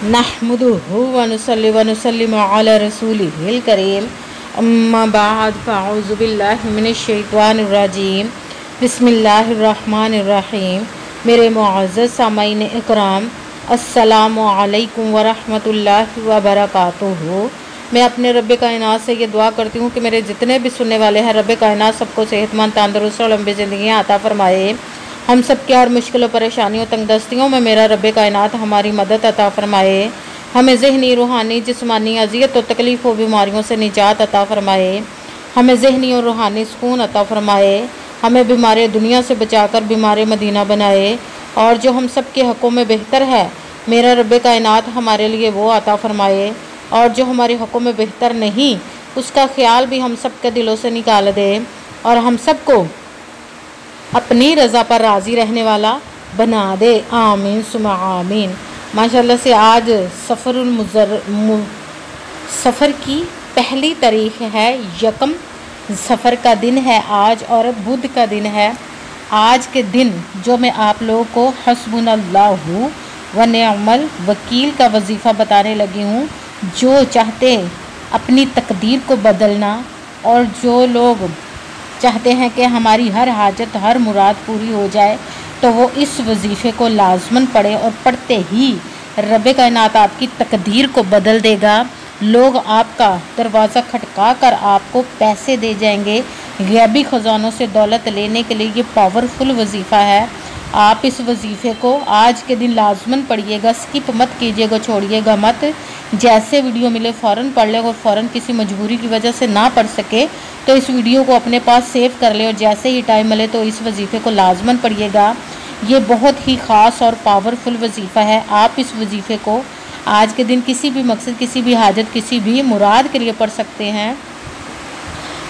नहमदुहु व नुसल्ली व नुसल्लिमु अला रसूलिहिल करीम अम्मा बाद फ़अऊज़ु बिल्लाहि मिनश शैतानिर रजीम बिस्मिल्लाहिर रहमानिर रहीम। मेरे मुअज़्ज़ज़ सामाईन इकराम, अस्सलामु अलैकुम व रहमतुल्लाहि व बरकातुहू। मैं अपने रब्बे कायनात से ये दुआ करती हूँ कि मेरे जितने भी सुनने वाले हैं, रब्बे कायनात सबको सेहतमंद, तंदुरुस्त और लंबी ज़िंदगियाँ अता फ़रमाए। हम सब की हर मुश्किलों, परेशानियों, तंगदस्तियों में मेरा रब्बे कायनात हमारी मदद अता फ़रमाए। हमें ज़हनी, रूहानी, जिस्मानी अज़ियत और तकलीफ़ व बीमारियों से निजात अता फ़रमाए। हमें ज़हनी और रूहानी सुकून अता फ़रमाए। हमें बीमार दुनिया से बचाकर बीमार मदीना बनाए। और जो हम सब के हक़ों में बेहतर है, मेरा रब्बे कायनात हमारे लिए वो अता फ़रमाए। और जो हमारे हक़ों में बेहतर नहीं, उसका ख़्याल भी हम सब के दिलों से निकाल दे और हम सबको अपनी रज़ा पर राज़ी रहने वाला बना दे। आमीन सुमा आमीन। माशाल्लाह से आज सफ़र की पहली तारीख़ है, यकम सफ़र का दिन है आज और बुध का दिन है। आज के दिन जो मैं आप लोगों को हस्बुनल्लाहु व निअमल वकील का वजीफ़ा बताने लगी हूँ। जो चाहते अपनी तकदीर को बदलना और जो लोग चाहते हैं कि हमारी हर हाजत, हर मुराद पूरी हो जाए, तो वो इस वजीफ़े को लाजमन पढ़े और पढ़ते ही रब्बे कायनात आपकी तकदीर को बदल देगा। लोग आपका दरवाज़ा खटका कर आपको पैसे दे जाएंगे। गैबी ख़ज़ानों से दौलत लेने के लिए ये पावरफुल वजीफ़ा है। आप इस वजीफ़े को आज के दिन लाजमन पढ़िएगा, स्किप मत कीजिएगा, छोड़िएगा मत। जैसे वीडियो मिले फ़ौरन पढ़ ले और फ़ौरन किसी मजबूरी की वजह से ना पढ़ सके तो इस वीडियो को अपने पास सेव कर ले और जैसे ही टाइम मिले तो इस वजीफ़े को लाजमन पढ़िएगा। ये बहुत ही ख़ास और पावरफुल वजीफ़ा है। आप इस वजीफ़े को आज के दिन किसी भी मकसद, किसी भी हाजत, किसी भी मुराद के लिए पढ़ सकते हैं।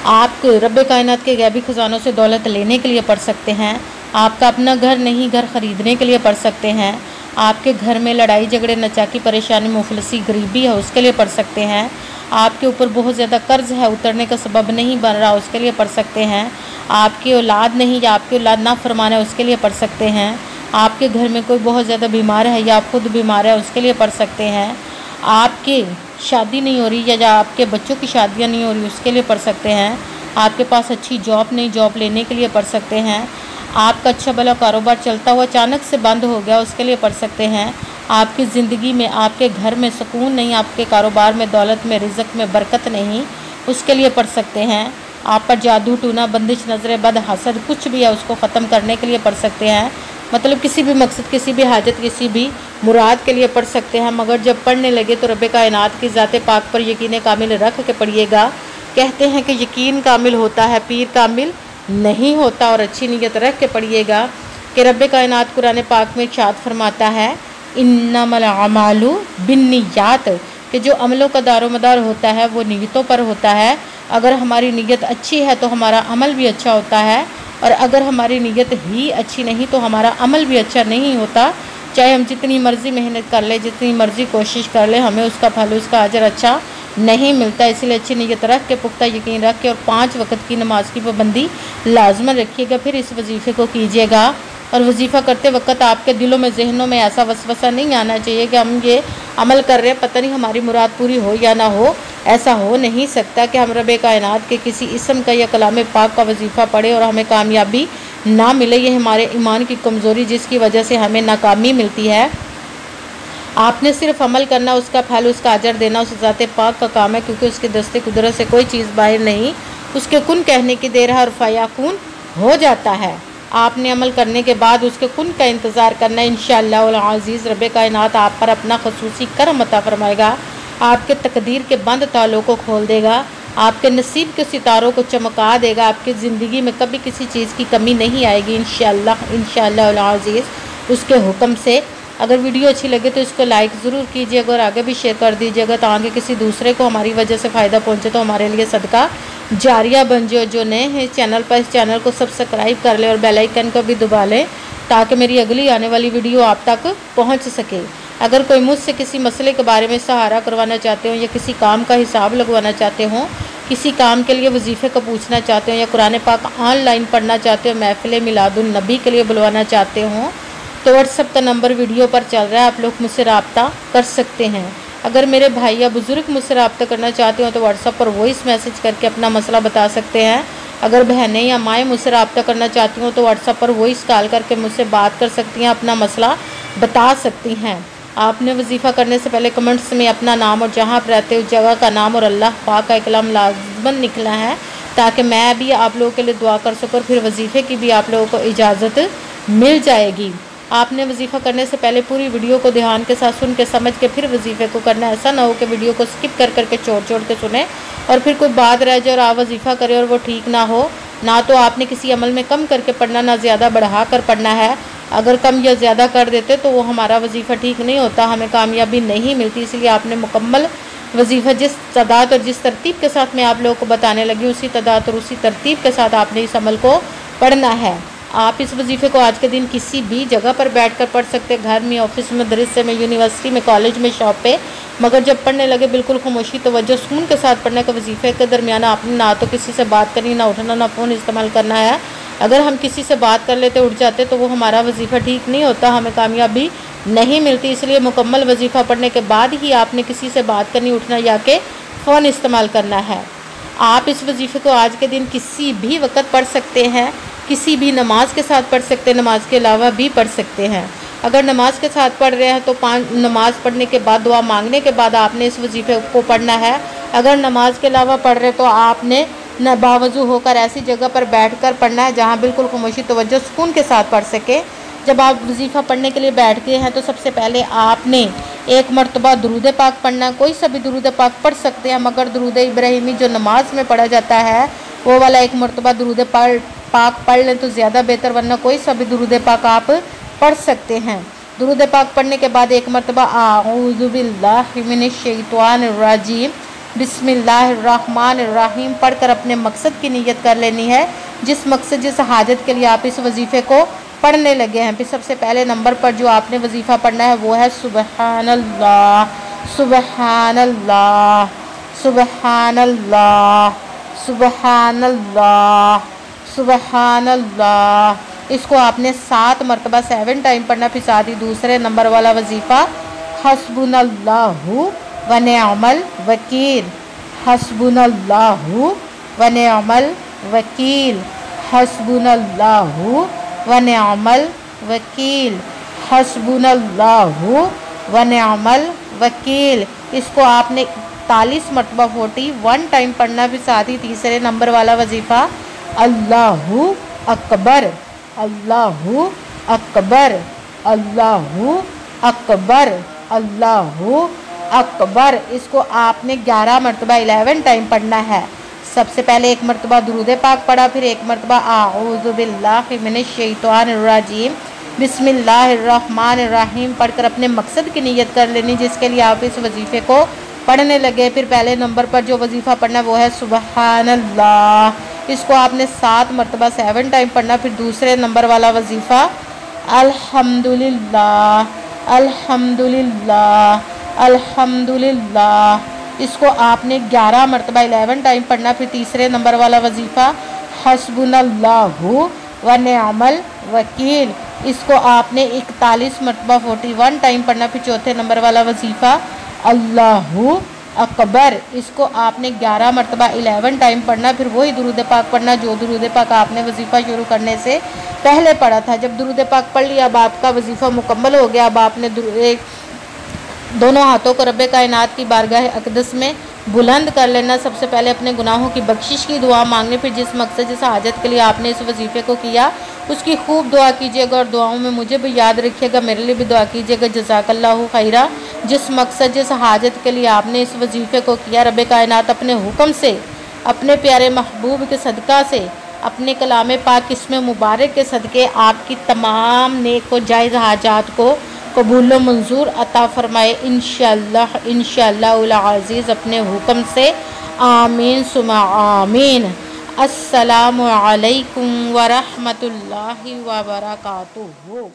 आप रब्बे कायनात के गैबी ख़ज़ानों से दौलत लेने के लिए पढ़ सकते हैं। आपका अपना घर नहीं, घर ख़रीदने के लिए पढ़ सकते हैं। आपके घर में लड़ाई झगड़े, नचाकी, परेशानी, मुफलसी, गरीबी है, उसके लिए पढ़ सकते हैं। आपके ऊपर बहुत ज़्यादा कर्ज़ है, उतरने का सबब नहीं बन रहा, उसके लिए पढ़ सकते हैं। आपकी औलाद नहीं या आपकी औलाद ना फरमाना है, उसके लिए पढ़ सकते हैं। आपके घर में कोई बहुत ज़्यादा बीमार है या आप खुद बीमार है, उसके लिए पढ़ सकते हैं। आपके शादी नहीं हो रही या आपके बच्चों की शादियाँ नहीं हो रही, उसके लिए पढ़ सकते हैं। आपके पास अच्छी जॉब नहीं, जॉब लेने के लिए पढ़ सकते हैं। आपका अच्छा भला कारोबार चलता हुआ अचानक से बंद हो गया, उसके लिए पढ़ सकते हैं। आपकी ज़िंदगी में, आपके घर में सुकून नहीं, आपके कारोबार में, दौलत में, रिज़्क़ में बरकत नहीं, उसके लिए पढ़ सकते हैं। आप पर जादू, टूना, बंदिश, नज़रें, बद, हसद कुछ भी है, उसको ख़त्म करने के लिए पढ़ सकते हैं। मतलब किसी भी मकसद, किसी भी हाजत, किसी भी मुराद के लिए पढ़ सकते हैं। मगर जब पढ़ने लगे तो रब्बे कायनात की ज़ात पाक पर यकीन कामिल रख के पढ़िएगा। कहते हैं कि यकीन कामिल होता है, पीर कामिल नहीं होता। और अच्छी नीयत रख के पढ़िएगा कि रब्बे कायनात कुरान पाक में इरशाद फरमाता है, इन्नमल अमालु बिन्नियात, कि जो अमलों का दारोमदार होता है वो नीयतों पर होता है। अगर हमारी नीयत अच्छी है तो हमारा अमल भी अच्छा होता है, और अगर हमारी नीयत ही अच्छी नहीं तो हमारा अमल भी अच्छा नहीं होता। चाहे हम जितनी मर्ज़ी मेहनत कर ले, जितनी मर्ज़ी कोशिश कर ले, हमें उसका फल, उसका अजर अच्छा नहीं मिलता। इसलिए अच्छी नीयत रख के, पुख्ता यकीन रख के और 5 वक्त की नमाज की पाबंदी लाजमन रखिएगा। फिर इस वजीफ़े को कीजिएगा। और वजीफ़ा करते वक्त आपके दिलों में, जहनों में ऐसा वसवसा नहीं आना चाहिए कि हम ये अमल कर रहे हैं, पता नहीं हमारी मुराद पूरी हो या ना हो। ऐसा हो नहीं सकता कि हम रब्बे कायनात के किसी इसम का या कलाम पाक का वजीफ़ा पढ़े और हमें कामयाबी ना मिले। ये हमारे ईमान की कमज़ोरी, जिसकी वजह से हमें नाकामी मिलती है। आपने सिर्फ अमल करना, उसका फल, उसका अजर देना उस ज़ात पाक का काम है, क्योंकि उसके दस्ते कुदरत से कोई चीज़ बाहर नहीं। उसके कुन कहने की देर है और फयाकुन हो जाता है। आपने अमल करने के बाद उसके कुन का इंतज़ार करना है। इंशाअल्लाह अज़ीज़ रब्बे कायनात आप पर अपना खसूसी करम अता फरमाएगा। आपके तकदीर के बंद तालों को खोल देगा, आपके नसीब के सितारों को चमका देगा। आपकी ज़िंदगी में कभी किसी चीज़ की कमी नहीं आएगी इंशाअल्लाह अज़ीज़ उसके हुक्म से। अगर वीडियो अच्छी लगे तो इसको लाइक ज़रूर कीजिएगा और आगे भी शेयर कर दीजिएगा, ताकि किसी दूसरे को हमारी वजह से फ़ायदा पहुंचे तो हमारे लिए सदका जारिया बन जाए। जो नए हैं चैनल पर, इस चैनल को सब्सक्राइब कर ले और बेल आइकन को भी दबा लें, ताकि मेरी अगली आने वाली वीडियो आप तक पहुंच सके। अगर कोई मुझसे किसी मसले के बारे में सहारा करवाना चाहते हो या किसी काम का हिसाब लगवाना चाहते हो, किसी काम के लिए वजीफ़े को पूछना चाहते हो या कुरान पाक ऑनलाइन पढ़ना चाहते हो, महफ़िल मिलादुन नबी के लिए बुलवाना चाहते हो, तो व्हाट्सअप का नंबर वीडियो पर चल रहा है, आप लोग मुझसे रब्ता कर सकते हैं। अगर मेरे भाई या बुज़ुर्ग मुझसे रब्ता करना चाहते हो तो व्हाट्सअप पर वॉइस मैसेज करके अपना मसला बता सकते हैं। अगर बहनें या माएँ मुझसे रब्ता करना चाहती हो तो व्हाट्सअप पर वॉइस कॉल करके मुझसे बात कर सकती हैं, अपना मसला बता सकती हैं। आपने वजीफ़ा करने से पहले कमेंट्स में अपना नाम और जहाँ आप रहते हो उस जगह का नाम और अल्लाह पाक का कलाम लाज़िमन निकला है, ताकि मैं भी आप लोगों के लिए दुआ कर सकूँ और फिर वजीफ़े की भी आप लोगों को इजाज़त मिल जाएगी। आपने वजीफ़ा करने से पहले पूरी वीडियो को ध्यान के साथ सुन के समझ के फिर वजीफ़े को करना। ऐसा ना हो कि वीडियो को स्किप कर करके छोड़ के सुने और फिर कोई बात रह जाए और आप वजीफ़ा करें और वो ठीक ना हो। ना तो आपने किसी अमल में कम करके पढ़ना, ना ज़्यादा बढ़ा कर पढ़ना है। अगर कम या ज़्यादा कर देते तो वो हमारा वजीफ़ा ठीक नहीं होता, हमें कामयाबी नहीं मिलती। इसलिए आपने मुकम्मल वजीफ़ा जिस तादाद और जिस तरतीब के साथ मैं आप लोगों को बताने लगी उसी तादाद और उसी तरतीब के साथ आपने इस अमल को पढ़ना है। आप इस वजीफ़े को आज के दिन किसी भी जगह पर बैठकर पढ़ सकते हैं, घर में, ऑफिस में, मदरसे में, यूनिवर्सिटी में, कॉलेज में, शॉप पे। मगर जब पढ़ने लगे बिल्कुल खामोशी तवज्जो सुकून के साथ पढ़ने का। वजीफ़े के दरमियान आपने ना तो किसी से बात करनी, ना उठना, ना फ़ोन इस्तेमाल करना है। अगर हम किसी से बात कर लेते, उठ जाते तो वो हमारा वजीफ़ा ठीक नहीं होता, हमें कामयाबी नहीं मिलती। इसलिए मुकम्मल वजीफ़ा पढ़ने के बाद ही आपने किसी से बात करनी, उठना या के फ़ोन इस्तेमाल करना है। आप इस वजीफ़े को आज के दिन किसी भी वक्त पढ़ सकते हैं, किसी भी नमाज के साथ पढ़ सकते हैं, नमाज के अलावा भी पढ़ सकते हैं। अगर नमाज के साथ पढ़ रहे हैं तो 5 नमाज पढ़ने के बाद, दुआ मांगने के बाद आपने इस वजीफ़े को पढ़ना है। अगर नमाज के अलावा पढ़ रहे तो आपने न बावजू होकर ऐसी जगह पर बैठकर पढ़ना है जहाँ बिल्कुल खामोशी तवज्जो सुकून के साथ पढ़ सके। जब आप वजीफ़ा पढ़ने के लिए बैठ गए हैं तो सबसे पहले आपने एक मरतबा दुरूद पाक पढ़ना। कोई सा भी दुरूद पाक पढ़ सकते हैं, मगर दुरूद इब्राहिमी जो नमाज में पढ़ा जाता है वो वाला एक मरतबा दुरूद पाक पढ़ लें तो ज़्यादा बेहतर, वरना कोई सा भी दुरूद पाक आप पढ़ सकते हैं। दुरूद पाक पढ़ने के बाद एक मरतबा आऊज़ु बिल्लाहि मिनश शैतानिर रजीम बिस्मिल्लाहिर्रहमानिर्रहीम पढ़कर अपने मकसद की नीयत कर लेनी है, जिस मकसद, जिस हाजत के लिए आप इस वजीफ़े को पढ़ने लगे हैं। फिर सबसे पहले नंबर पर जो आपने वजीफ़ा पढ़ना है वो है सुबहानल्लाह, सुबहानल्लाह, सुबहानल्लाह, सुबहानल्लाह, सुबहानल्लाह। इसको आपने 7 मरतबा 7 टाइम पढ़ना। फिर साथ ही दूसरे नंबर वाला वजीफ़ा हस्बुनल्लाहु व निअमल वकील, हस्बुनल्लाहु व निअमल वकील, हस्बुनल्लाहु व निअमल वकील, हस्बुनल्लाहु व निअमल वकील। इसको आपने 41 मरतबा 41 टाइम पढ़ना। फिर साथ ही तीसरे नंबर वाला वजीफ़ा अल्लाहु अकबर, अल्लाहु अकबर, अल्लाहु अकबर, अल्लाहु अकबर। इसको आपने 11 मरतबा 11 टाइम पढ़ना है। सबसे पहले एक मरतबा दुरूद पाक पढ़ा, फिर एक मरतबा आऊज़ु बिल्लाहि मिनश शैतानिर रजीम बिस्मिल्लाहिर्रहमानिर्रहीम पढ़कर अपने मकसद की नीयत कर लेनी जिसके लिए आप इस वजीफ़े को पढ़ने लगे। फिर पहले नंबर पर जो वजीफ़ा पढ़ना वो है सुबहानल्लाह। इसको आपने 7 मरतबा 7 टाइम पढ़ना। फिर दूसरे नंबर वाला वजीफ़ा अल्हम्दुलिल्लाह, अल्हम्दुलिल्लाह, अल्हम्दुलिल्लाह। इसको आपने 11 मरतबा 11 टाइम पढ़ना। फिर तीसरे नंबर वाला वजीफ़ा हस्बुनल्लाहु व निअमल वकील। इसको आपने 41 मरतबा 41 टाइम पढ़ना। फिर चौथे नंबर वाला वजीफ़ा अल्लाहु अकबर। इसको आपने 11 मरतबा 11 टाइम पढ़ना। फिर वही दुरूद पाक पढ़ना जो दुरूद पाक आपने वजीफ़ा शुरू करने से पहले पढ़ा था। जब दुरूद पाक पढ़ लिया, अब आपका वजीफ़ा मुकम्मल हो गया। अब आपने दोनों हाथों को रब्बे कायनात की बारगाह अक़दस में बुलंद कर लेना। सबसे पहले अपने गुनाहों की बख्शिश की दुआ मांगनी। फिर जिस मकसद, जिस हाजत के लिए आपने इस वजीफ़े को किया उसकी खूब दुआ कीजिएगा और दुआओं में मुझे भी याद रखिएगा, मेरे लिए भी दुआ कीजिएगा। जज़ाकल्लाहु खैरा। जिस मकसद, जिस हाजत के लिए आपने इस वजीफ़े को किया, रब्बे कायनात अपने हुक्म से, अपने प्यारे महबूब के सदका से, अपने कलाम पाक इसमें मुबारक के सदक़े आपकी तमाम नेक व जायज़ हाजात को कबूल व मंजूर अता फ़रमाए इंशाअल्लाह, इंशाअल्लाहुल अज़ीज़ अपने हुक्म से। आमीन सुमा आमीन। अस्सलामु अलैकुम व रहमतुल्लाहि व बरकातुहू।